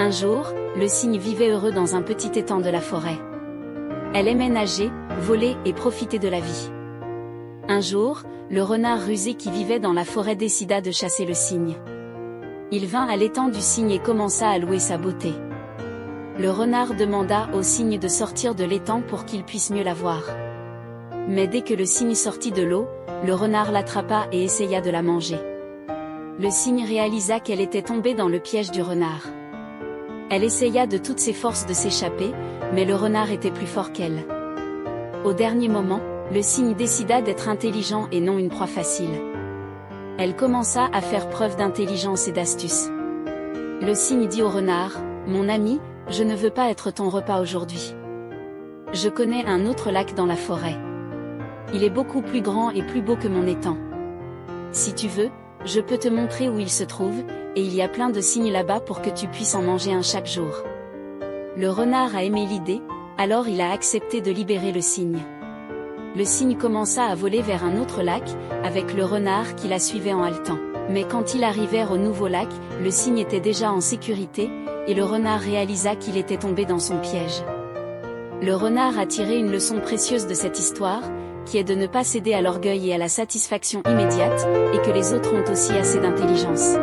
Un jour, le cygne vivait heureux dans un petit étang de la forêt. Elle aimait nager, voler et profiter de la vie. Un jour, le renard rusé qui vivait dans la forêt décida de chasser le cygne. Il vint à l'étang du cygne et commença à louer sa beauté. Le renard demanda au cygne de sortir de l'étang pour qu'il puisse mieux la voir. Mais dès que le cygne sortit de l'eau, le renard l'attrapa et essaya de la manger. Le cygne réalisa qu'elle était tombée dans le piège du renard. Elle essaya de toutes ses forces de s'échapper, mais le renard était plus fort qu'elle. Au dernier moment, le cygne décida d'être intelligent et non une proie facile. Elle commença à faire preuve d'intelligence et d'astuce. Le cygne dit au renard, « Mon ami, je ne veux pas être ton repas aujourd'hui. Je connais un autre lac dans la forêt. Il est beaucoup plus grand et plus beau que mon étang. Si tu veux, je peux te montrer où il se trouve, et il y a plein de cygnes là-bas pour que tu puisses en manger un chaque jour. » Le renard a aimé l'idée, alors il a accepté de libérer le cygne. Le cygne commença à voler vers un autre lac, avec le renard qui la suivait en haletant. Mais quand ils arrivèrent au nouveau lac, le cygne était déjà en sécurité, et le renard réalisa qu'il était tombé dans son piège. Le renard a tiré une leçon précieuse de cette histoire, qui est de ne pas céder à l'orgueil et à la satisfaction immédiate, et que les autres ont aussi assez d'intelligence.